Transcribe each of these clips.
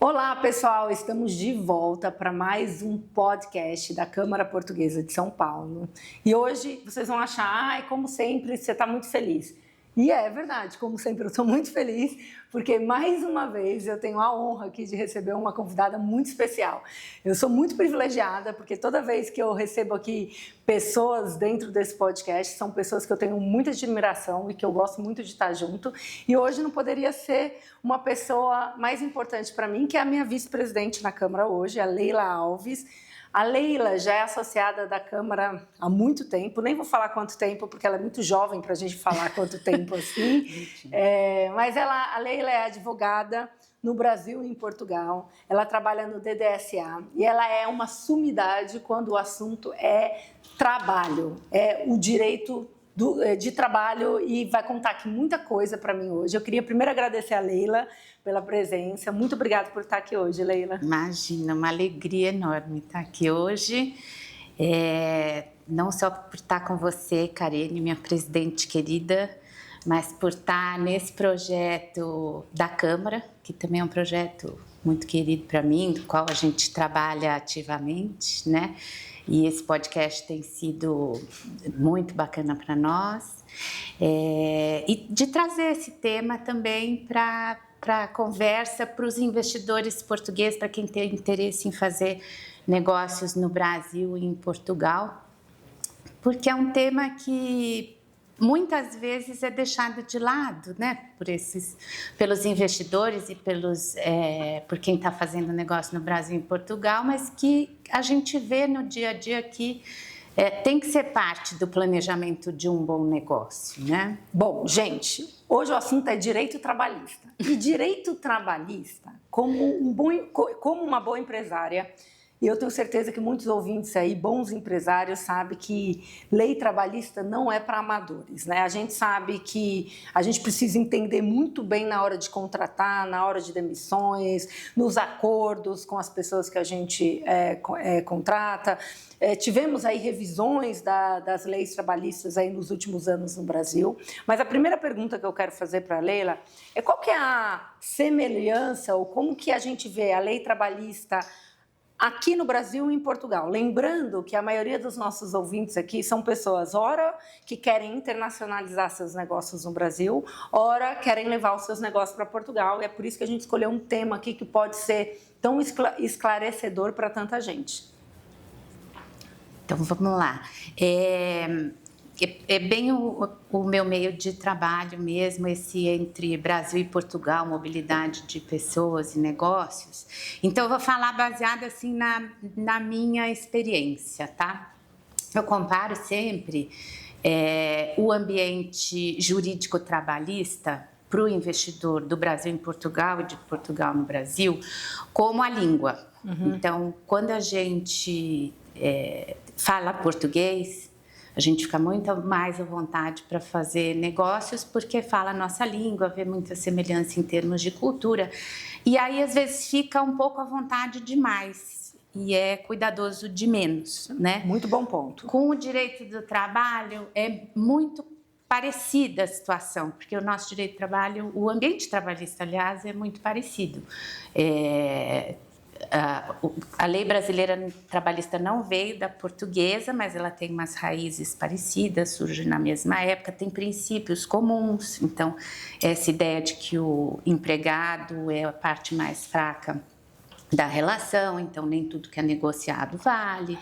Olá, pessoal! Estamos de volta para mais um podcast da Câmara Portuguesa de São Paulo. E hoje vocês vão achar, como sempre, você está muito feliz. E é verdade, como sempre, eu estou muito feliz, porque mais uma vez eu tenho a honra aqui de receber uma convidada muito especial. Eu sou muito privilegiada, porque toda vez que eu recebo aqui pessoas dentro desse podcast, são pessoas que eu tenho muita admiração e que eu gosto muito de estar junto. E hoje não poderia ser uma pessoa mais importante para mim, que é a minha vice-presidente na Câmara hoje, a Leila Alves. A Leila já é associada da Câmara há muito tempo, nem vou falar quanto tempo, porque ela é muito jovem para a gente falar quanto tempo assim, mas a Leila é advogada no Brasil e em Portugal, ela trabalha no DDSA e ela é uma sumidade quando o assunto é trabalho, é o direito de trabalho, e vai contar aqui muita coisa para mim hoje. Eu queria primeiro agradecer a Leila pela presença. Muito obrigada por estar aqui hoje, Leila. Imagina, uma alegria enorme estar aqui hoje. Não só por estar com você, Karine, minha presidente querida, mas por estar nesse projeto da Câmara, que também é um projeto muito querido para mim, do qual a gente trabalha ativamente, né? E esse podcast tem sido muito bacana para nós. E de trazer esse tema também para a conversa para os investidores portugueses, para quem tem interesse em fazer negócios no Brasil e em Portugal, porque é um tema que muitas vezes é deixado de lado, né, pelos investidores e por quem está fazendo negócio no Brasil e em Portugal, mas que a gente vê no dia a dia que tem que ser parte do planejamento de um bom negócio, né? Bom, gente, hoje o assunto é direito trabalhista. E direito trabalhista, como uma boa empresária, e eu tenho certeza que muitos ouvintes aí, bons empresários, sabem que lei trabalhista não é para amadores, né? A gente sabe que a gente precisa entender muito bem na hora de contratar, na hora de demissões, nos acordos com as pessoas que a gente contrata. Tivemos aí revisões das leis trabalhistas aí nos últimos anos no Brasil, mas a primeira pergunta que eu quero fazer para a Leila é qual que é a semelhança ou como que a gente vê a lei trabalhista aqui no Brasil e em Portugal. Lembrando que a maioria dos nossos ouvintes aqui são pessoas, ora, que querem internacionalizar seus negócios no Brasil, ora, querem levar os seus negócios para Portugal, e é por isso que a gente escolheu um tema aqui que pode ser tão esclarecedor para tanta gente. Então, vamos lá. É bem o meu meio de trabalho mesmo, esse entre Brasil e Portugal, mobilidade de pessoas e negócios. Então, eu vou falar baseado assim na minha experiência, tá? Eu comparo sempre o ambiente jurídico trabalhista para o investidor do Brasil em Portugal e de Portugal no Brasil como a língua. Uhum. Então, quando a gente fala português, a gente fica muito mais à vontade para fazer negócios porque fala a nossa língua, vê muita semelhança em termos de cultura. E aí, às vezes, fica um pouco à vontade demais e é cuidadoso de menos, né? Muito bom ponto. Com o direito do trabalho, é muito parecida a situação, porque o nosso direito do trabalho, o ambiente trabalhista, aliás, é muito parecido. A lei brasileira trabalhista não veio da portuguesa, mas ela tem umas raízes parecidas, surge na mesma época, tem princípios comuns. Então, essa ideia de que o empregado é a parte mais fraca da relação, então nem tudo que é negociado vale,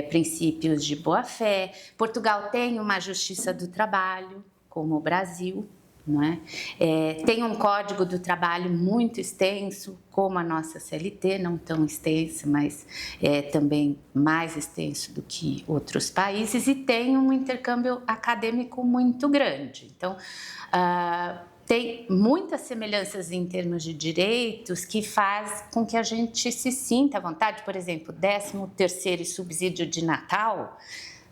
princípios de boa-fé. Portugal tem uma justiça do trabalho, como o Brasil, não é? Tem um código do trabalho muito extenso, como a nossa CLT, não tão extensa, mas também mais extenso do que outros países, e tem um intercâmbio acadêmico muito grande. Então, tem muitas semelhanças em termos de direitos que faz com que a gente se sinta à vontade. Por exemplo, 13º e subsídio de Natal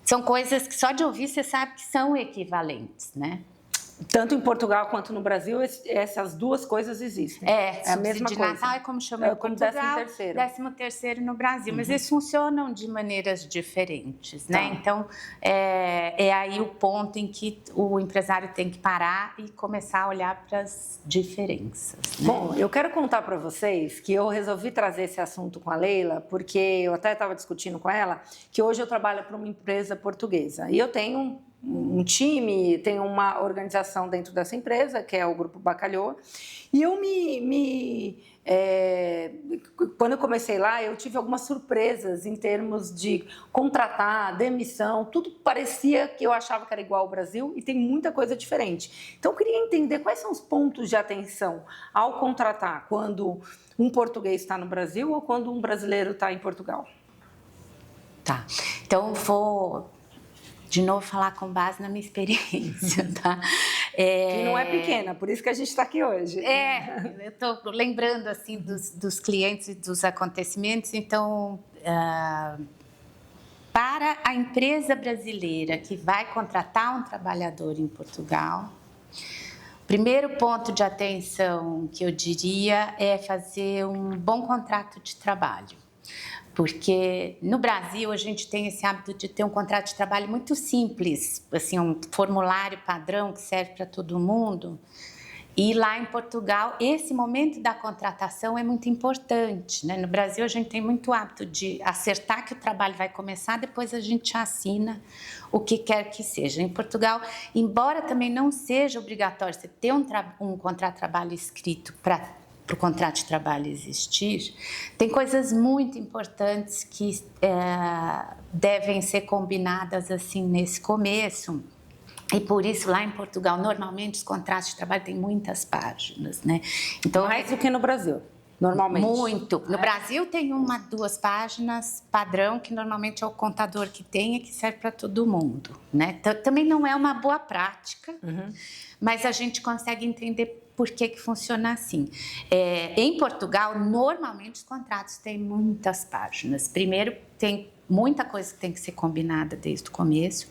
são coisas que só de ouvir você sabe que são equivalentes, né? Tanto em Portugal quanto no Brasil, essas duas coisas existem. É a mesma de coisa. Natal é como chama em Portugal, 13º no Brasil, mas eles funcionam de maneiras diferentes, né? Então, é aí o ponto em que o empresário tem que parar e começar a olhar para as diferenças, né? Bom, eu quero contar para vocês que eu resolvi trazer esse assunto com a Leila, porque eu até estava discutindo com ela, que hoje eu trabalho para uma empresa portuguesa, e eu tenho um time, tem uma organização dentro dessa empresa, que é o Grupo Bacalhau, e eu quando eu comecei lá, eu tive algumas surpresas em termos de contratar, demissão, tudo parecia que eu achava que era igual ao Brasil e tem muita coisa diferente. Então, eu queria entender quais são os pontos de atenção ao contratar quando um português está no Brasil ou quando um brasileiro está em Portugal. Tá, então vou de novo falar com base na minha experiência, tá? Que não é pequena, por isso que a gente está aqui hoje. Eu estou lembrando, assim, dos clientes e dos acontecimentos. Então, para a empresa brasileira que vai contratar um trabalhador em Portugal, o primeiro ponto de atenção que eu diria é fazer um bom contrato de trabalho. Porque no Brasil a gente tem esse hábito de ter um contrato de trabalho muito simples, assim, um formulário padrão que serve para todo mundo. E lá em Portugal, esse momento da contratação é muito importante, né? No Brasil a gente tem muito hábito de acertar que o trabalho vai começar, depois a gente assina o que quer que seja. Em Portugal, embora também não seja obrigatório você ter um contrato de trabalho escrito para o contrato de trabalho existir, tem coisas muito importantes que devem ser combinadas assim nesse começo. E por isso, lá em Portugal, normalmente os contratos de trabalho têm muitas páginas, né? Então, mais do que no Brasil, normalmente. Muito. No Brasil tem 2 páginas padrão, que normalmente é o contador que tem e que serve para todo mundo, né? Também não é uma boa prática, mas a gente consegue entender por que funciona assim. Em Portugal, normalmente os contratos têm muitas páginas. Primeiro, tem muita coisa que tem que ser combinada desde o começo.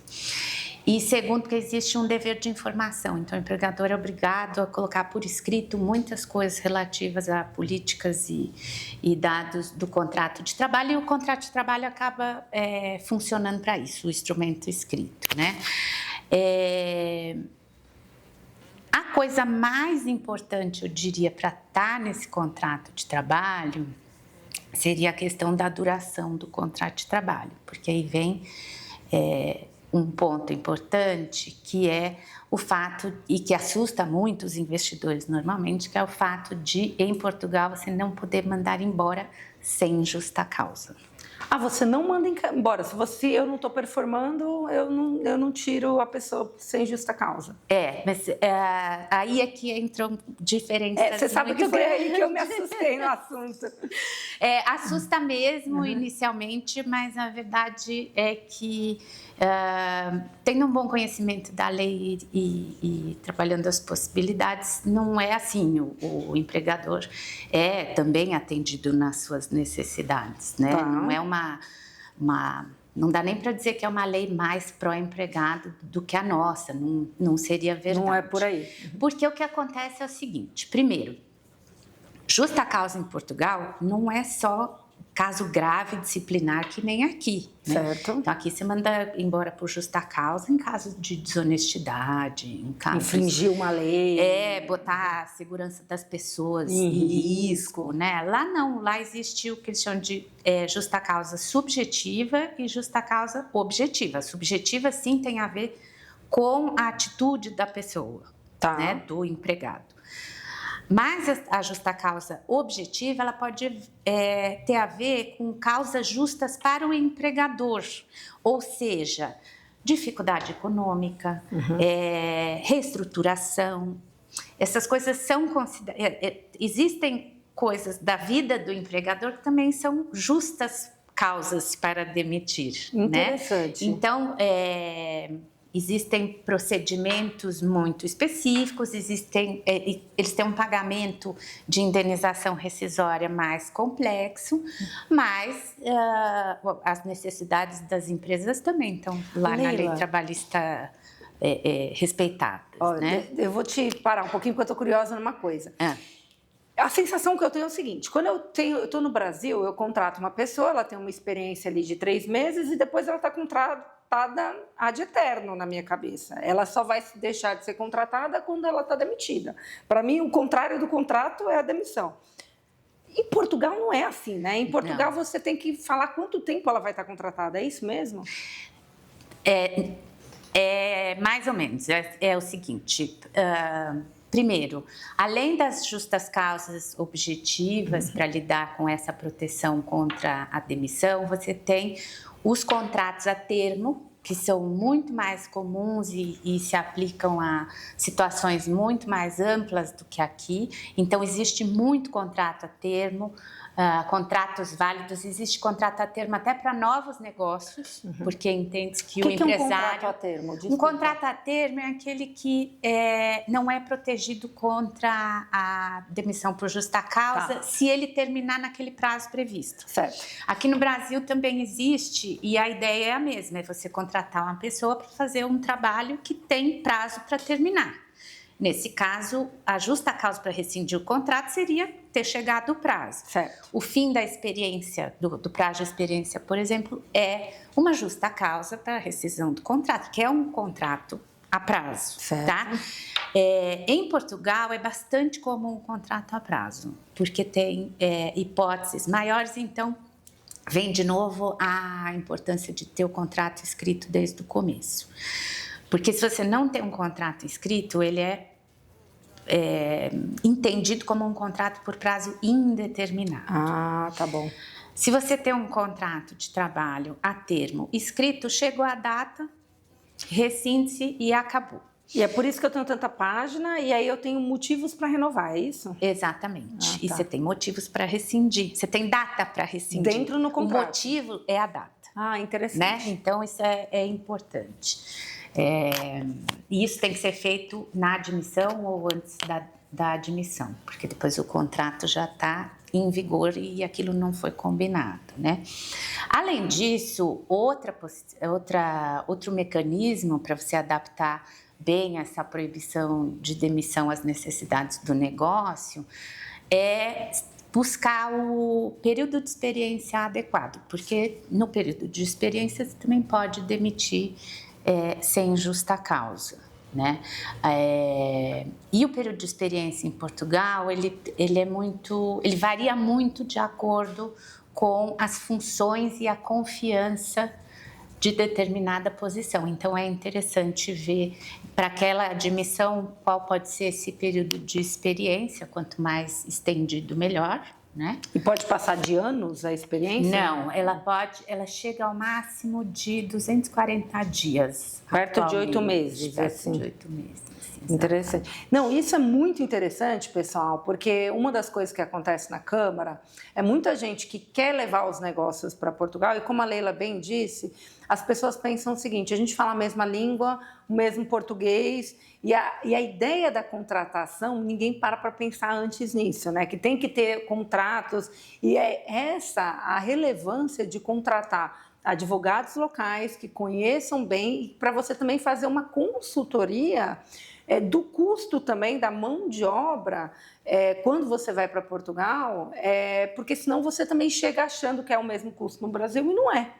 E segundo, porque existe um dever de informação. Então, o empregador é obrigado a colocar por escrito muitas coisas relativas a políticas e dados do contrato de trabalho. E o contrato de trabalho acaba funcionando para isso, o instrumento escrito, né? A coisa mais importante, eu diria, para estar nesse contrato de trabalho seria a questão da duração do contrato de trabalho, porque aí vem um ponto importante, que é o fato, e que assusta muito os investidores normalmente, que é o fato de, em Portugal, você não poder mandar embora sem justa causa. Você não manda embora. Se eu não estou performando, eu não tiro a pessoa sem justa causa. Mas aí é que entram diferenças. Você sabe que foi aí que eu me assustei no assunto. Assusta mesmo inicialmente, mas a verdade é que tendo um bom conhecimento da lei e trabalhando as possibilidades, não é assim. O empregador é também atendido nas suas necessidades, né? Não é não dá nem para dizer que é uma lei mais pró-empregado do que a nossa, não seria verdade. Não é por aí. Porque o que acontece é o seguinte: primeiro, justa causa em Portugal não é só caso grave disciplinar, que nem aqui, né? Certo. Então, aqui você manda embora por justa causa em caso de desonestidade, em caso... Infringir uma lei. Botar a segurança das pessoas em risco, né? Lá não, lá existe o que eles chamam de justa causa subjetiva e justa causa objetiva. A subjetiva, sim, tem a ver com a atitude da pessoa, né? Do empregado. Mas a justa causa objetiva, ela pode ter a ver com causas justas para o empregador, ou seja, dificuldade econômica, reestruturação. Essas coisas são consideradas... existem coisas da vida do empregador que também são justas causas para demitir. Interessante. Né? Então, existem procedimentos muito específicos, eles têm um pagamento de indenização rescisória mais complexo, mas as necessidades das empresas também estão lá na lei trabalhista respeitadas, Olha, né? Eu vou te parar um pouquinho, porque eu estou curiosa numa coisa. A sensação que eu tenho é o seguinte: quando eu estou no Brasil, eu contrato uma pessoa, ela tem uma experiência ali de 3 meses e depois ela está contratada ad eterno na minha cabeça. Ela só vai deixar de ser contratada quando ela está demitida. Para mim, o contrário do contrato é a demissão. Em Portugal não é assim, né? Em Portugal você tem que falar quanto tempo ela vai estar contratada, é isso mesmo? Mais ou menos. É o seguinte... Primeiro, além das justas causas objetivas para lidar com essa proteção contra a demissão, você tem os contratos a termo, que são muito mais comuns e se aplicam a situações muito mais amplas do que aqui. Então, existe muito contrato a termo, contratos válidos, existe contrato a termo até para novos negócios, porque entende que o empresário... é um contrato a termo? Desculpa. Um contrato a termo é aquele que não é protegido contra a demissão por justa causa, se ele terminar naquele prazo previsto. Certo. Aqui no Brasil também existe, e a ideia é a mesma, é você contratar uma pessoa para fazer um trabalho que tem prazo para terminar. Nesse caso, a justa causa para rescindir o contrato seria ter chegado o prazo. Certo. O fim da experiência, do prazo de experiência, por exemplo, é uma justa causa para a rescisão do contrato, que é um contrato a prazo. Certo. Tá? Em Portugal, é bastante comum o contrato a prazo, porque tem hipóteses maiores, então vem de novo a importância de ter o contrato escrito desde o começo. Porque se você não tem um contrato escrito, ele é entendido como um contrato por prazo indeterminado. Ah, tá bom. Se você tem um contrato de trabalho a termo escrito, chegou a data, rescinde-se e acabou. E é por isso que eu tenho tanta página e aí eu tenho motivos para renovar, é isso? Exatamente. E você tem motivos para rescindir. Você tem data para rescindir. Dentro no contrato. O motivo é a data. Ah, interessante. Né? Então, isso é importante. E isso tem que ser feito na admissão ou antes da admissão, porque depois o contrato já está em vigor e aquilo não foi combinado, né? Além disso, outro mecanismo para você adaptar bem essa proibição de demissão às necessidades do negócio é buscar o período de experiência adequado, porque no período de experiência você também pode demitir sem justa causa, né? E o período de experiência em Portugal, ele varia muito de acordo com as funções e a confiança de determinada posição. Então, é interessante ver para aquela admissão qual pode ser esse período de experiência, quanto mais estendido, melhor, né? E pode passar de anos a experiência? Não, ela chega ao máximo de 240 dias. Perto de 8 meses, perto assim. de 8 meses. Interessante. Não, isso é muito interessante, pessoal, porque uma das coisas que acontece na Câmara é muita gente que quer levar os negócios para Portugal e, como a Leila bem disse, as pessoas pensam o seguinte: a gente fala a mesma língua, o mesmo português, e a ideia da contratação, ninguém para pensar antes nisso, né? Que tem que ter contratos, e é essa a relevância de contratar advogados locais que conheçam bem, e para você também fazer uma consultoria do custo também da mão de obra quando você vai para Portugal, porque senão você também chega achando que é o mesmo custo no Brasil e não é.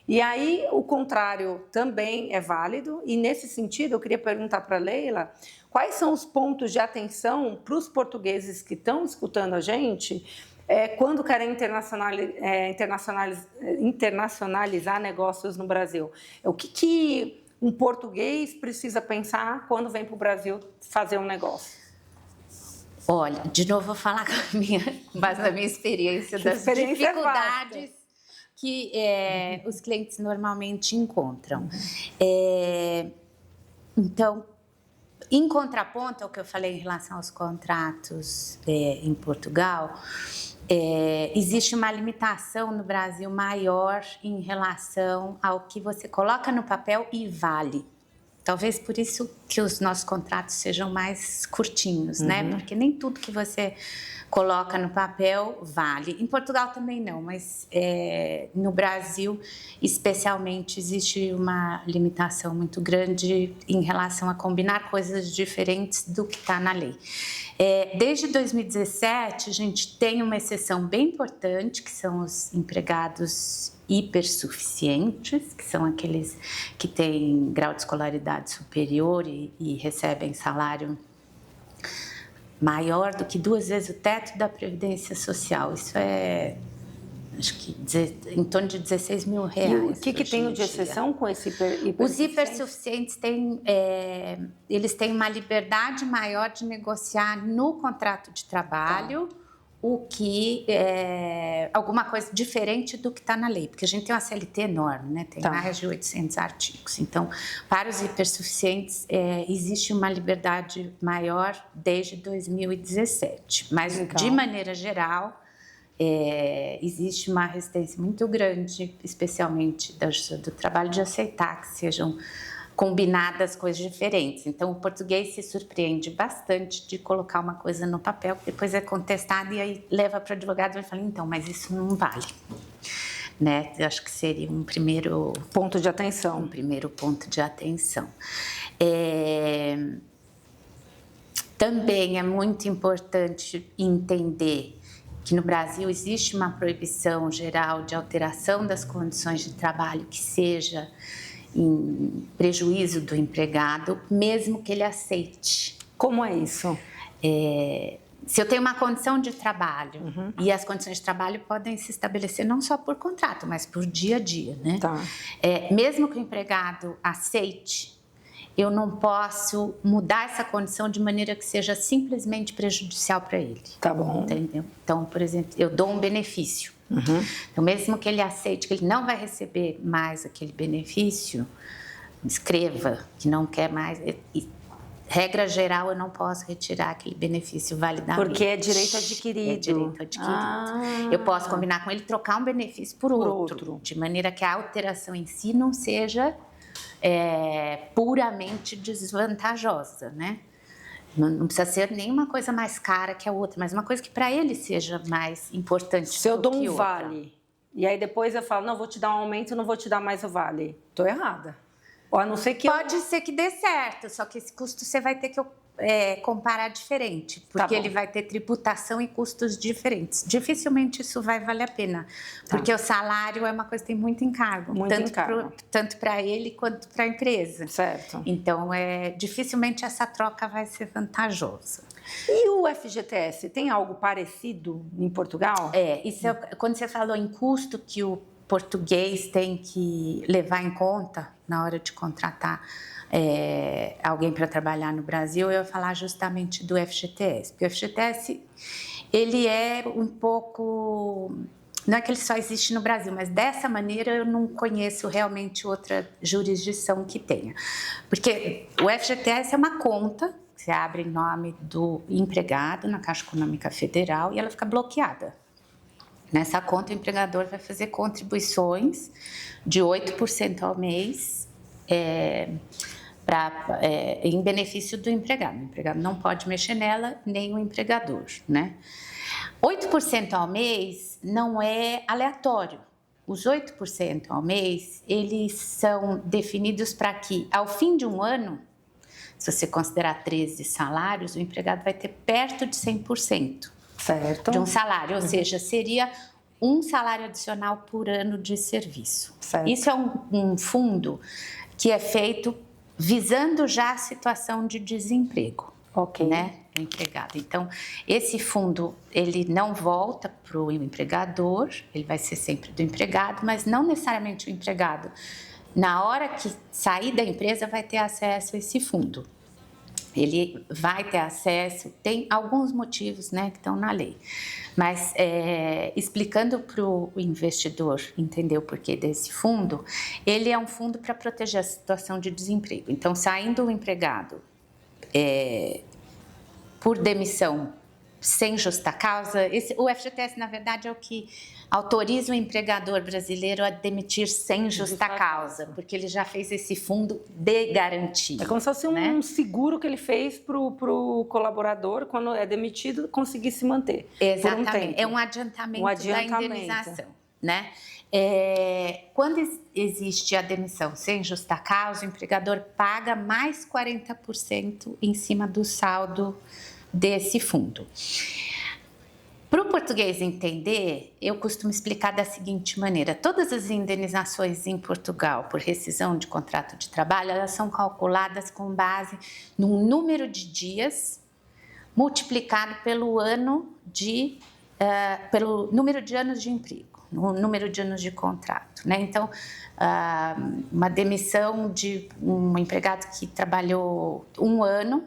E aí o contrário também é válido, e nesse sentido eu queria perguntar para a Leila quais são os pontos de atenção para os portugueses que estão escutando a gente quando querem internacionalizar negócios no Brasil. O que um português precisa pensar quando vem para o Brasil fazer um negócio? Olha, de novo vou falar com base na minha experiência das dificuldades que os clientes normalmente encontram. Então, em contraponto ao que eu falei em relação aos contratos em Portugal, existe uma limitação no Brasil maior em relação ao que você coloca no papel e vale. Talvez por isso que os nossos contratos sejam mais curtinhos, né? Porque nem tudo que você coloca no papel vale. Em Portugal também não, mas no Brasil, especialmente, existe uma limitação muito grande em relação a combinar coisas diferentes do que está na lei. Desde 2017, a gente tem uma exceção bem importante, que são os empregados hipersuficientes, que são aqueles que têm grau de escolaridade superior e recebem salário maior do que 2 vezes o teto da Previdência Social. Isso acho que em torno de 16 mil reais. E o que tem de exceção com esse hipersuficiente? Os hipersuficientes eles têm uma liberdade maior de negociar no contrato de trabalho o que alguma coisa diferente do que está na lei, porque a gente tem uma CLT enorme, né? Tem mais de 800 artigos. Então, para os hipersuficientes, existe uma liberdade maior desde 2017. Mas, de maneira geral, existe uma resistência muito grande, especialmente da Justiça do Trabalho, de aceitar que sejam combinadas coisas diferentes. Então, o português se surpreende bastante de colocar uma coisa no papel, que depois é contestado e aí leva para o advogado e fala, então, mas isso não vale. Né? Eu acho que seria um primeiro ponto de atenção. Um primeiro ponto de atenção. Também é muito importante entender que no Brasil existe uma proibição geral de alteração das condições de trabalho que seja em prejuízo do empregado, mesmo que ele aceite. Como é isso? Se eu tenho uma condição de trabalho, e as condições de trabalho podem se estabelecer não só por contrato, mas por dia a dia, né? Mesmo que o empregado aceite, eu não posso mudar essa condição de maneira que seja simplesmente prejudicial para ele. Tá bom. Entendeu? Então, por exemplo, eu dou um benefício. Então, mesmo que ele aceite que ele não vai receber mais aquele benefício, escreva que não quer mais. Regra geral, eu não posso retirar aquele benefício validamente. Porque é direito adquirido. É direito adquirido. Eu posso combinar com ele trocar um benefício por outro, de maneira que a alteração em si não seja puramente desvantajosa, né? Não precisa ser nenhuma coisa mais cara que a outra, mas uma coisa que para ele seja mais importante. Se eu dou um vale, e aí depois eu falo, não, vou te dar um aumento, não vou te dar mais o vale. Estou errada. Ou a não ser que Pode ser que dê certo, só que esse custo você vai ter que comparar diferente, porque ele vai ter tributação e custos diferentes. Dificilmente isso vai valer a pena, porque o salário é uma coisa que tem muito encargo, tanto para ele quanto para a empresa. Certo. Então, dificilmente essa troca vai ser vantajosa. E o FGTS, tem algo parecido em Portugal? Isso quando você falou em custo que o português tem que levar em conta na hora de contratar alguém para trabalhar no Brasil, eu ia falar justamente do FGTS. Porque o FGTS, ele é um pouco... Não é que ele só existe no Brasil, mas dessa maneira eu não conheço realmente outra jurisdição que tenha. Porque o FGTS é uma conta que você abre em nome do empregado na Caixa Econômica Federal e ela fica bloqueada. Nessa conta, o empregador vai fazer contribuições de 8% ao mês em benefício do empregado. O empregado não pode mexer nela, nem o empregador, né? 8% ao mês não é aleatório. Os 8% ao mês, eles são definidos para que, ao fim de um ano, se você considerar 13 salários, o empregado vai ter perto de 100%. Certo. De um salário, ou seja, seria um salário adicional por ano de serviço. Certo. Isso é um fundo que é feito visando já a situação de desemprego, né, do empregado. Então, esse fundo, ele não volta para o empregador, ele vai ser sempre do empregado, mas não necessariamente o empregado, na hora que sair da empresa, vai ter acesso a esse fundo. Ele vai ter acesso, tem alguns motivos, né, que estão na lei, mas explicando para o investidor entender o porquê desse fundo, ele é um fundo para proteger a situação de desemprego. Então, saindo o empregado por demissão sem justa causa. O FGTS, na verdade, é o que autoriza o empregador brasileiro a demitir sem justa causa, porque ele já fez esse fundo de garantia. É como se fosse um seguro que ele fez para o colaborador, quando é demitido, conseguir se manter. Exatamente. Por um tempo. É um adiantamento da indenização, né? Quando existe a demissão sem justa causa, o empregador paga mais 40% em cima do saldo desse fundo. Para o português entender, eu costumo explicar da seguinte maneira: todas as indenizações em Portugal por rescisão de contrato de trabalho, elas são calculadas com base num número de dias multiplicado pelo número de anos de emprego, no número de anos de contrato, né? Então, uma demissão de um empregado que trabalhou 1 ano,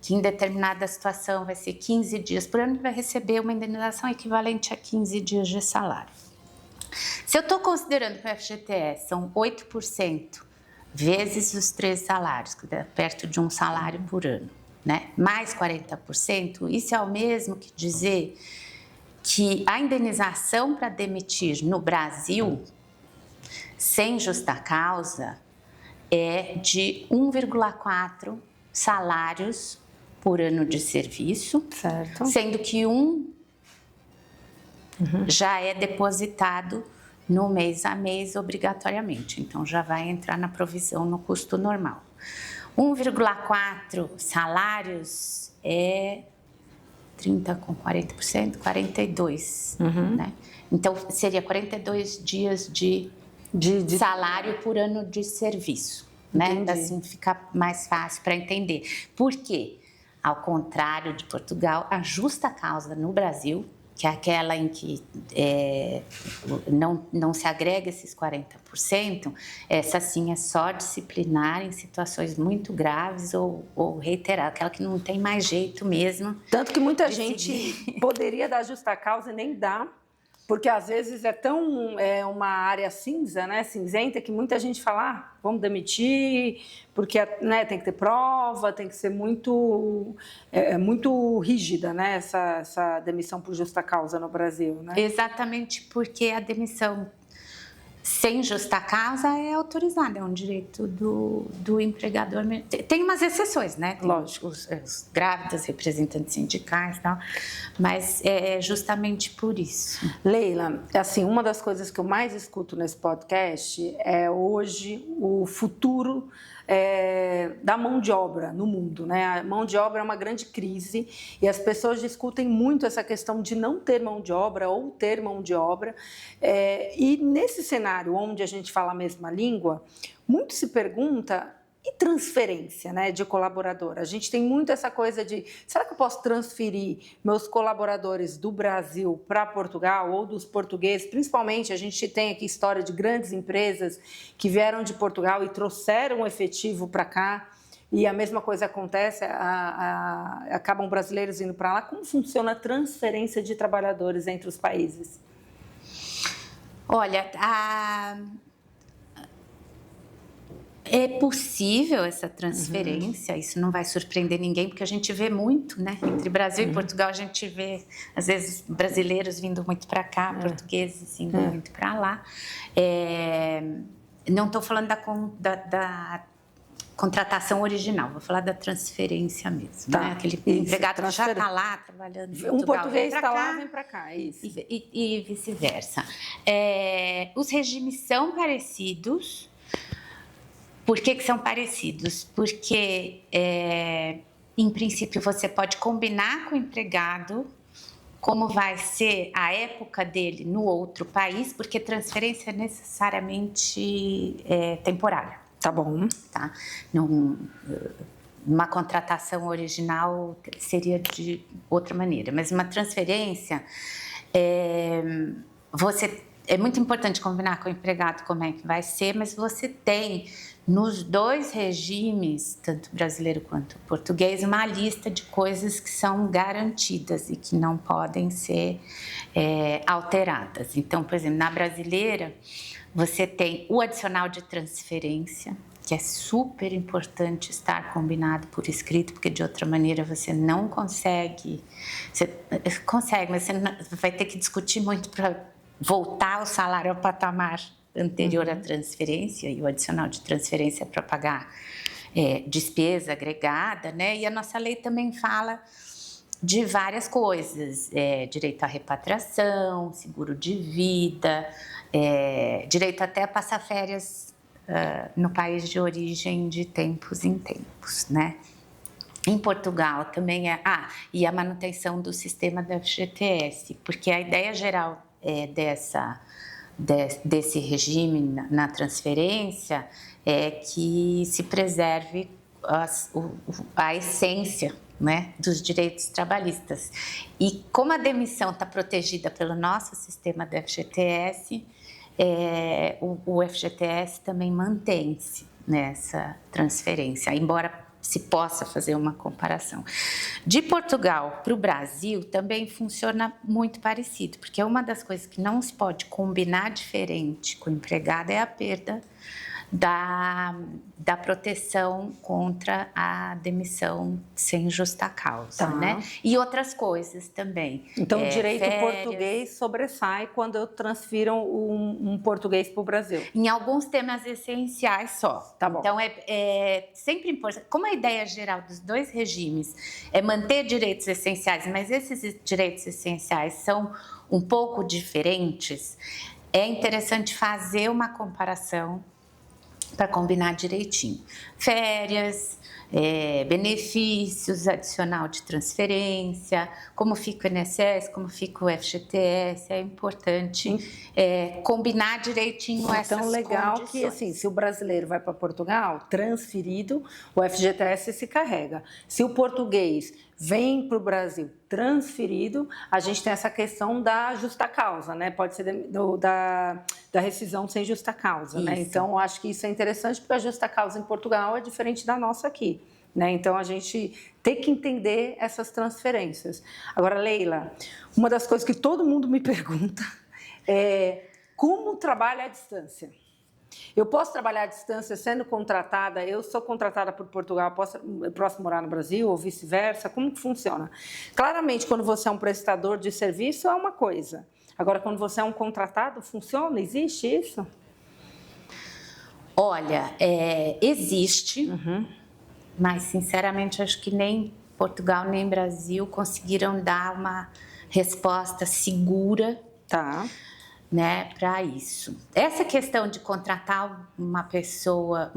que em determinada situação vai ser 15 dias por ano, vai receber uma indenização equivalente a 15 dias de salário. Se eu estou considerando que o FGTS são 8% vezes os 3 salários, que dá perto de 1 salário por ano, né? Mais 40%, isso é o mesmo que dizer que a indenização para demitir no Brasil, sem justa causa, é de 1,4 salários por ano de serviço, certo. Sendo que já é depositado no mês a mês obrigatoriamente, então já vai entrar na provisão no custo normal. 1,4 salários é 30 com 40%, 42, né? Então seria 42 dias de salário por ano de serviço, né? Assim fica mais fácil para entender. Por quê? Ao contrário de Portugal, a justa causa no Brasil, que é aquela em que não se agrega esses 40%, essa sim é só disciplinar em situações muito graves ou reiteradas, aquela que não tem mais jeito mesmo. Tanto que muita gente poderia dar justa causa e nem dá, porque às vezes é uma área cinza, né, cinzenta, que muita gente fala, vamos demitir, porque né, tem que ter prova, tem que ser muito rígida, né, essa demissão por justa causa no Brasil, né? Exatamente, porque a demissão sem justa causa é autorizada, é um direito do empregador. Tem umas exceções, né? Tem lógico. Os grávidas, representantes sindicais e tal, mas é justamente por isso. Leila, assim, uma das coisas que eu mais escuto nesse podcast é hoje o futuro da mão de obra no mundo, né? A mão de obra é uma grande crise e as pessoas discutem muito essa questão de não ter mão de obra ou ter mão de obra. E nesse cenário onde a gente fala a mesma língua, muito se pergunta: e transferência, né, de colaborador? A gente tem muito essa coisa de, será que eu posso transferir meus colaboradores do Brasil para Portugal ou dos portugueses? Principalmente, a gente tem aqui história de grandes empresas que vieram de Portugal e trouxeram o efetivo para cá, e a mesma coisa acontece, acabam brasileiros indo para lá. Como funciona a transferência de trabalhadores entre os países? Olha, é possível essa transferência, isso não vai surpreender ninguém, porque a gente vê muito, né? Entre Brasil e Portugal, a gente vê, às vezes, brasileiros vindo muito para cá, portugueses indo muito para lá. Não estou falando da contratação original, vou falar da transferência mesmo, né? Aquele empregado que já está lá trabalhando em Portugal, um português está lá, vem para cá, é isso. E vice-versa. Os regimes são parecidos. Por que são parecidos? Porque, em princípio, você pode combinar com o empregado como vai ser a época dele no outro país, porque transferência é necessariamente temporária. Tá bom. Tá? Uma contratação original seria de outra maneira, mas uma transferência, é muito importante combinar com o empregado como é que vai ser, mas você tem nos 2 regimes, tanto brasileiro quanto português, uma lista de coisas que são garantidas e que não podem ser alteradas. Então, por exemplo, na brasileira, você tem o adicional de transferência, que é super importante estar combinado por escrito, porque de outra maneira você não consegue. Você consegue, mas você vai ter que discutir muito para voltar o salário ao patamar anterior à transferência, e o adicional de transferência é para pagar despesa agregada, né? E a nossa lei também fala de várias coisas, direito à repatriação, seguro de vida, direito até a passar férias no país de origem de tempos em tempos, né? Em Portugal também e a manutenção do sistema da FGTS, porque a ideia geral desse regime na transferência é que se preserve a essência, né, dos direitos trabalhistas. E como a demissão está protegida pelo nosso sistema da FGTS, o FGTS também mantém-se nessa transferência, embora se possa fazer uma comparação. De Portugal para o Brasil também funciona muito parecido, porque uma das coisas que não se pode combinar diferente com o empregado é a perda da proteção contra a demissão sem justa causa, né? E outras coisas também. Então, o direito português sobressai quando eu transfiro um português para o Brasil? Em alguns temas essenciais só. Tá bom. Então, é sempre importante. Como a ideia geral dos dois regimes é manter direitos essenciais, mas esses direitos essenciais são um pouco diferentes, é interessante fazer uma comparação para combinar direitinho. Férias, benefícios, adicional de transferência, como fica o INSS, como fica o FGTS, é importante combinar direitinho essas condições. Então, legal que, assim, se o brasileiro vai para Portugal, transferido, o FGTS se carrega. Se o português vem para o Brasil transferido, a gente tem essa questão da justa causa, né? Pode ser da rescisão sem justa causa, né? Então, eu acho que isso é interessante, porque a justa causa em Portugal é diferente da nossa aqui, né? Então, a gente tem que entender essas transferências. Agora, Leila, uma das coisas que todo mundo me pergunta é como trabalha à distância? Eu posso trabalhar à distância sendo contratada? Eu sou contratada por Portugal, eu posso morar no Brasil ou vice-versa? Como que funciona? Claramente, quando você é um prestador de serviço, é uma coisa. Agora, quando você é um contratado, funciona? Existe isso? Olha, existe, mas, sinceramente, acho que nem Portugal nem Brasil conseguiram dar uma resposta segura. Né, para isso. Essa questão de contratar uma pessoa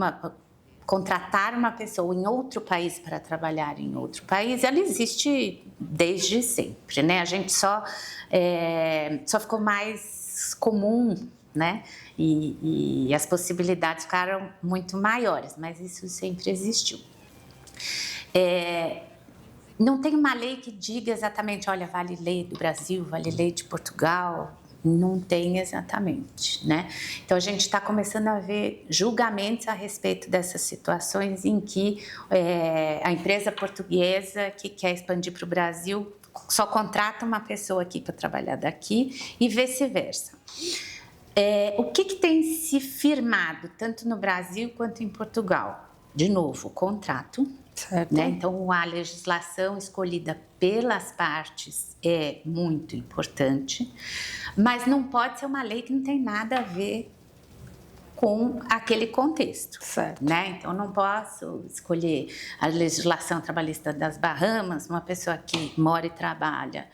em outro país para trabalhar em outro país, ela existe desde sempre, né? A gente só ficou mais comum, né? E as possibilidades ficaram muito maiores, mas isso sempre existiu. Não tem uma lei que diga exatamente, olha, vale lei do Brasil, vale lei de Portugal. Não tem exatamente, né? Então, a gente está começando a ver julgamentos a respeito dessas situações em que a empresa portuguesa que quer expandir para o Brasil só contrata uma pessoa aqui para trabalhar daqui e vice-versa. O que tem se firmado, tanto no Brasil quanto em Portugal? De novo, o contrato. Certo. Né? Então, a legislação escolhida pelas partes é muito importante, mas não pode ser uma lei que não tem nada a ver com aquele contexto. Certo. Né? Então, não posso escolher a legislação trabalhista das Bahamas, uma pessoa que mora e trabalha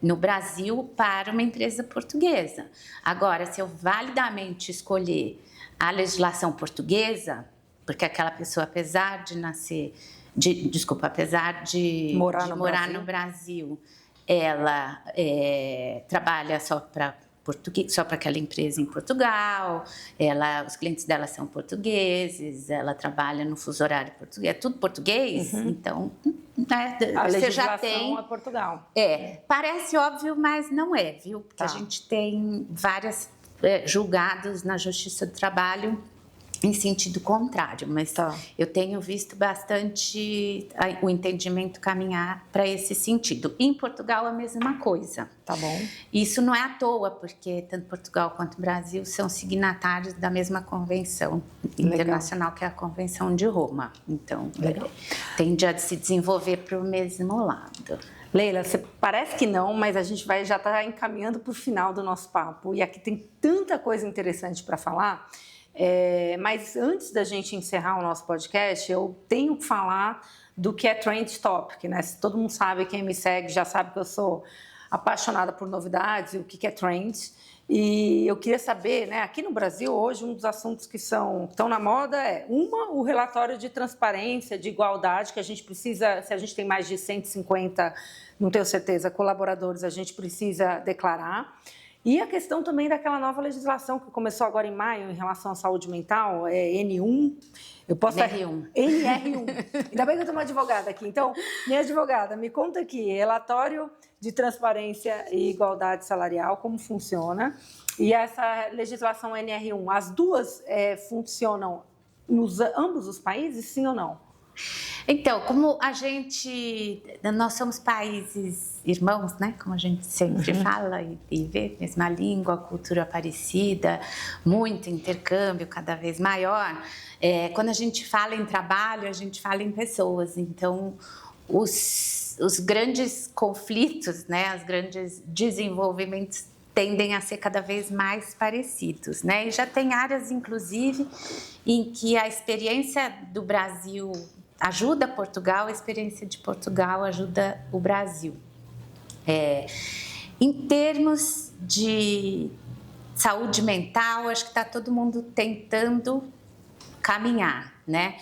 no Brasil, para uma empresa portuguesa. Agora, se eu validamente escolher a legislação portuguesa, porque aquela pessoa, apesar de morar no Brasil, ela trabalha só para aquela empresa em Portugal, os clientes dela são portugueses, ela trabalha no fuso horário português, é tudo português, então a você já legislação tem... é Portugal. Parece óbvio, mas não é, viu? Porque a gente tem vários julgados na Justiça do Trabalho em sentido contrário, mas Tá. eu tenho visto bastante o entendimento caminhar para esse sentido. Em Portugal, a mesma coisa. Tá bom. Isso não é à toa, porque tanto Portugal quanto o Brasil são signatários da mesma convenção internacional, que é a Convenção de Roma. Então, tende a se desenvolver para o mesmo lado. Leila, parece que não, mas a gente já está encaminhando para o final do nosso papo. E aqui tem tanta coisa interessante para falar. Mas antes da gente encerrar o nosso podcast, eu tenho que falar do que é Trend Topic, né? Todo mundo sabe, quem me segue já sabe que eu sou apaixonada por novidades e o que é trend. E eu queria saber, né, aqui no Brasil, hoje, um dos assuntos que estão na moda é, o relatório de transparência, de igualdade, que a gente precisa, se a gente tem mais de 150, não tenho certeza, colaboradores, a gente precisa declarar. E a questão também daquela nova legislação que começou agora em maio em relação à saúde mental, N1. Eu posso NR1. NR1. Ainda bem que eu tenho uma advogada aqui. Então, minha advogada, me conta aqui, relatório de transparência e igualdade salarial, como funciona. E essa legislação NR1, as duas funcionam nos ambos os países, sim ou não? Então, como nós somos países irmãos, né? Como a gente sempre fala e vê, mesma língua, cultura parecida, muito intercâmbio cada vez maior. Quando a gente fala em trabalho, a gente fala em pessoas. Então, os grandes conflitos, né? Os grandes desenvolvimentos tendem a ser cada vez mais parecidos, né? E já tem áreas, inclusive, em que a experiência do Brasil ajuda Portugal, a experiência de Portugal ajuda o Brasil. Em termos de saúde mental, acho que está todo mundo tentando caminhar, né?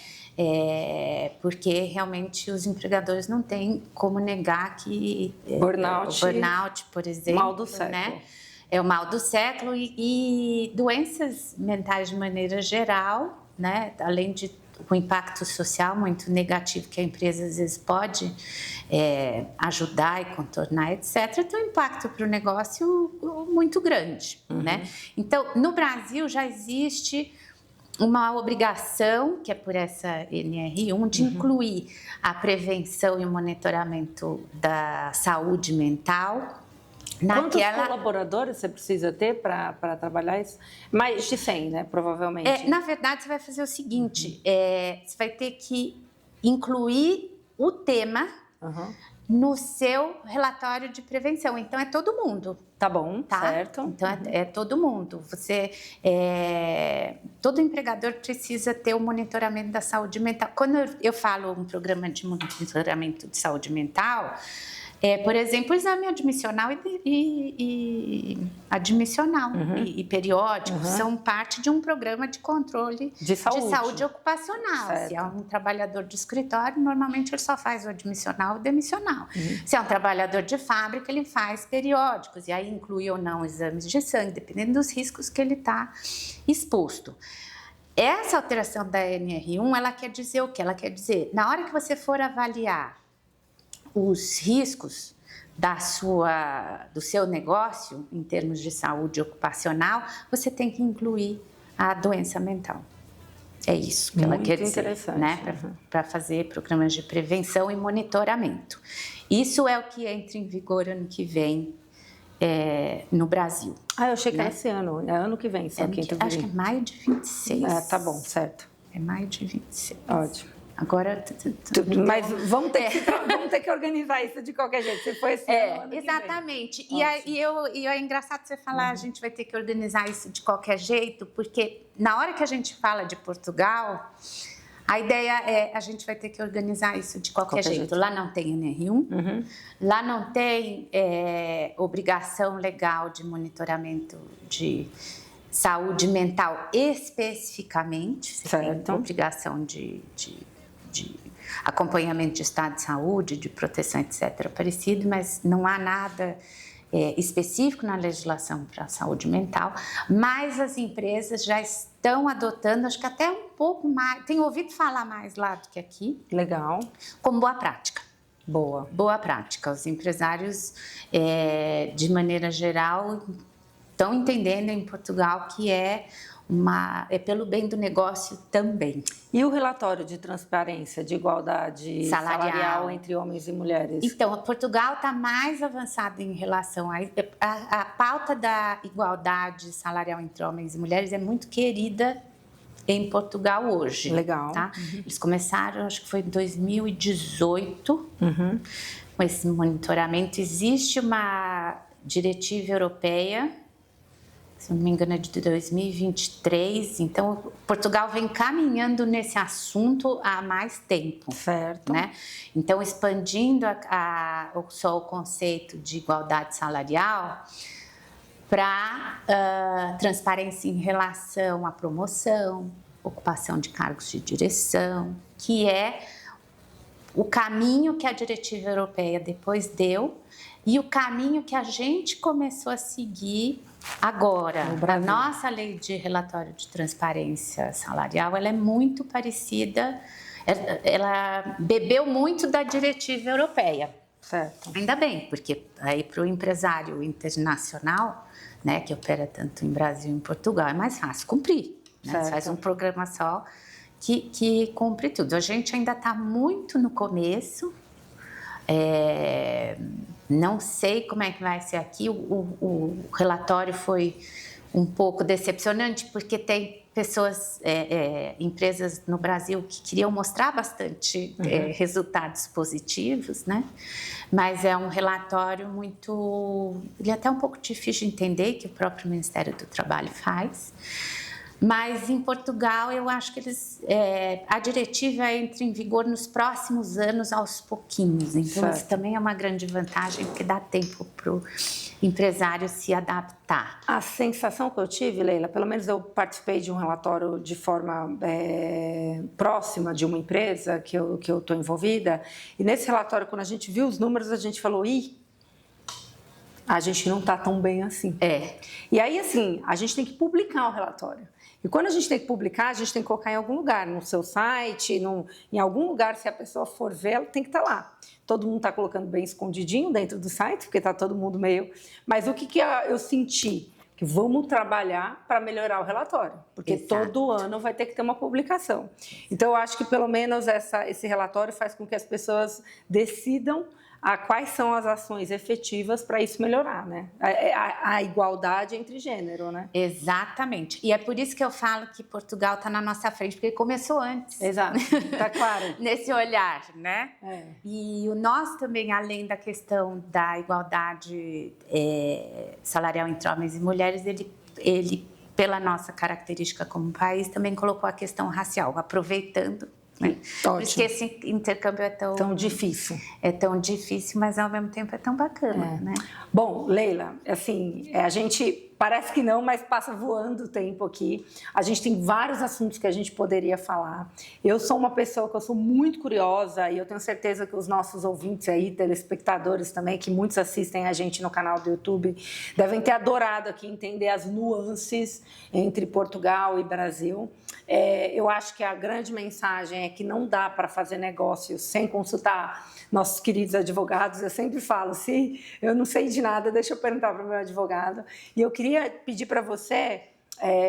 Porque realmente os empregadores não têm como negar que o burnout, por exemplo, mal do século. Né? É o mal do século e doenças mentais de maneira geral, né? Além de o impacto social muito negativo que a empresa às vezes pode ajudar e contornar, etc., tem um impacto para o negócio muito grande, né? Então, no Brasil já existe uma obrigação, que é por essa NR1, de incluir a prevenção e o monitoramento da saúde mental. Quantos colaboradores você precisa ter para trabalhar isso? Mais de 100, né? Provavelmente. Na verdade, você vai fazer o seguinte, você vai ter que incluir o tema no seu relatório de prevenção. Então, é todo mundo. Tá bom, tá? Certo. Então, é todo mundo. Todo empregador precisa ter o monitoramento da saúde mental. Quando eu falo um programa de monitoramento de saúde mental, por exemplo, o exame admissional e periódico são parte de um programa de controle de saúde ocupacional. Certo. Se é um trabalhador de escritório, normalmente ele só faz o admissional e o demissional. Se é um trabalhador de fábrica, ele faz periódicos, e aí inclui ou não exames de sangue, dependendo dos riscos que ele está exposto. Essa alteração da NR1, ela quer dizer o quê? Ela quer dizer, na hora que você for avaliar os riscos do seu negócio, em termos de saúde ocupacional, você tem que incluir a doença mental. É isso que ela quer dizer, né? Para fazer programas de prevenção e monitoramento. Isso é o que entra em vigor ano que vem no Brasil. Eu achei que era esse ano. É ano que vem, só que entra em vigor. Acho que é maio de 26. Tá bom, certo. É maio de 26. Ótimo. Agora... Mas vamos ter que organizar isso de qualquer jeito. Se for esse ano exatamente. E é engraçado você falar, a gente vai ter que organizar isso de qualquer jeito, porque na hora que a gente fala de Portugal, a ideia é a gente vai ter que organizar isso de qualquer jeito. Lá não tem NR1, lá não tem obrigação legal de monitoramento de saúde mental especificamente. Você tem obrigação de acompanhamento de estado de saúde, de proteção, etc., parecido, mas não há nada específico na legislação para a saúde mental, mas as empresas já estão adotando, acho que até um pouco mais, tenho ouvido falar mais lá do que aqui. Legal. Como boa prática. Boa prática. Os empresários, de maneira geral, estão entendendo em Portugal que é é pelo bem do negócio também. E o relatório de transparência de igualdade salarial entre homens e mulheres? Então, Portugal está mais avançado em relação a pauta da igualdade salarial entre homens e mulheres é muito querida em Portugal hoje. Legal. Tá? Eles começaram, acho que foi em 2018, com esse monitoramento. Existe uma diretiva europeia, se não me engano é de 2023, então Portugal vem caminhando nesse assunto há mais tempo. Certo. Né? Então, expandindo só o conceito de igualdade salarial para transparência em relação à promoção, ocupação de cargos de direção, que é o caminho que a diretiva europeia depois deu e o caminho que a gente começou a seguir agora. A nossa lei de relatório de transparência salarial, ela é muito parecida, ela bebeu muito da diretiva europeia. Certo. Ainda bem, porque aí para o empresário internacional, né, que opera tanto em Brasil e em Portugal, é mais fácil cumprir. Né? Você faz um programa só que cumpre tudo. A gente ainda está muito no começo, não sei como é que vai ser aqui. O relatório foi um pouco decepcionante, porque tem pessoas, empresas no Brasil que queriam mostrar bastante resultados positivos, né? Mas é um relatório ele é até um pouco difícil de entender, que o próprio Ministério do Trabalho faz. Mas em Portugal eu acho que a diretiva entra em vigor nos próximos anos aos pouquinhos. Então isso também é uma grande vantagem, porque dá tempo para o empresário se adaptar. A sensação que eu tive, Leila, pelo menos eu participei de um relatório de forma próxima de uma empresa que eu estou envolvida, e nesse relatório, quando a gente viu os números, a gente falou, a gente não está tão bem assim. E aí, assim, a gente tem que publicar o relatório. E quando a gente tem que publicar, a gente tem que colocar em algum lugar, no seu site, em algum lugar, se a pessoa for ver, ela tem que estar lá. Todo mundo está colocando bem escondidinho dentro do site, porque está todo mundo meio... Mas o que eu senti? Que vamos trabalhar para melhorar o relatório, porque todo ano vai ter que ter uma publicação. Então, eu acho que pelo menos esse relatório faz com que as pessoas decidam quais são as ações efetivas para isso melhorar, né? A igualdade entre gênero, né? Exatamente. E é por isso que eu falo que Portugal está na nossa frente, porque começou antes. Exato, tá claro. Nesse olhar, né? E o nosso também, além da questão da igualdade salarial entre homens e mulheres, ele, pela nossa característica como país, também colocou a questão racial, aproveitando. Né? Por isso que esse intercâmbio é tão difícil. É tão difícil, mas ao mesmo tempo é tão bacana, né? Bom, Leila, assim, a gente parece que não, mas passa voando o tempo aqui. A gente tem vários assuntos que a gente poderia falar. Eu sou uma pessoa que eu sou muito curiosa e eu tenho certeza que os nossos ouvintes aí, telespectadores também, que muitos assistem a gente no canal do YouTube, devem ter adorado aqui entender as nuances entre Portugal e Brasil. Eu acho que a grande mensagem é que não dá para fazer negócios sem consultar nossos queridos advogados. Eu sempre falo, se eu não sei de nada, deixa eu perguntar para o meu advogado. E eu queria pedir para você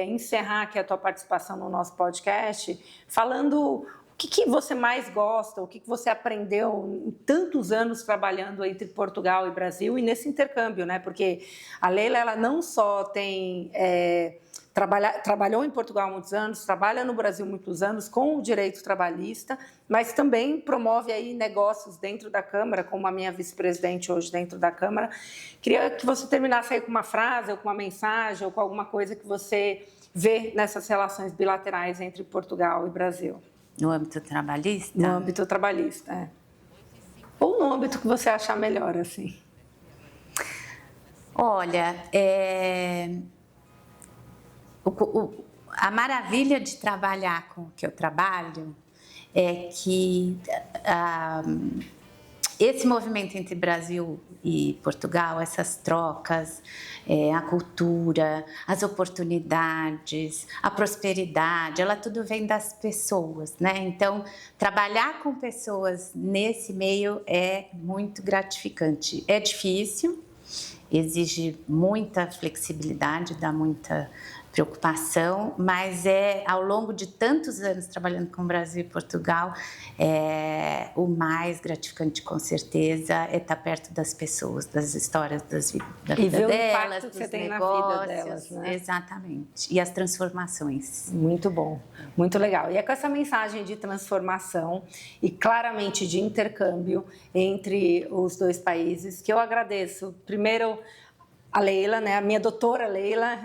encerrar aqui a tua participação no nosso podcast, falando o que você mais gosta, o que você aprendeu em tantos anos trabalhando entre Portugal e Brasil e nesse intercâmbio, né? Porque a Leila, ela não só tem... trabalhou em Portugal há muitos anos, trabalha no Brasil há muitos anos com o direito trabalhista, mas também promove aí negócios dentro da Câmara, como a minha vice-presidente hoje dentro da Câmara. Queria que você terminasse aí com uma frase, ou com uma mensagem, ou com alguma coisa que você vê nessas relações bilaterais entre Portugal e Brasil. No âmbito trabalhista? No âmbito trabalhista, Ou no âmbito que você achar melhor, assim. Olha, a maravilha de trabalhar com o que eu trabalho é que esse movimento entre Brasil e Portugal, essas trocas, a cultura, as oportunidades, a prosperidade, ela tudo vem das pessoas, né? Então, trabalhar com pessoas nesse meio é muito gratificante. É difícil, exige muita flexibilidade, dá muita preocupação, mas ao longo de tantos anos trabalhando com o Brasil e Portugal, o mais gratificante, com certeza, é estar perto das pessoas, das histórias da vida ver delas, o impacto que dos você tem negócios, na vida delas, né? Exatamente. E as transformações. Muito bom, muito legal. E é com essa mensagem de transformação e claramente de intercâmbio entre os dois países que eu agradeço. Primeiro, a Leila, né, a minha doutora Leila,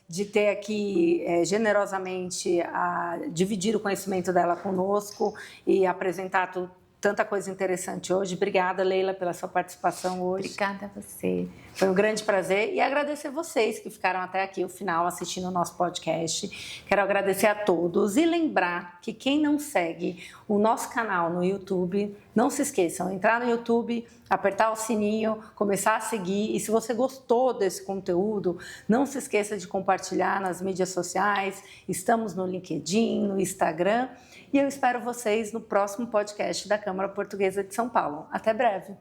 de ter aqui generosamente dividir o conhecimento dela conosco e apresentar tanta coisa interessante hoje. Obrigada, Leila, pela sua participação hoje. Obrigada a você. Foi um grande prazer e agradecer vocês que ficaram até aqui o final assistindo o nosso podcast. Quero agradecer a todos e lembrar que quem não segue o nosso canal no YouTube, não se esqueçam, entrar no YouTube, apertar o sininho, começar a seguir. E se você gostou desse conteúdo, não se esqueça de compartilhar nas mídias sociais. Estamos no LinkedIn, no Instagram. E eu espero vocês no próximo podcast da Câmara Portuguesa de São Paulo. Até breve!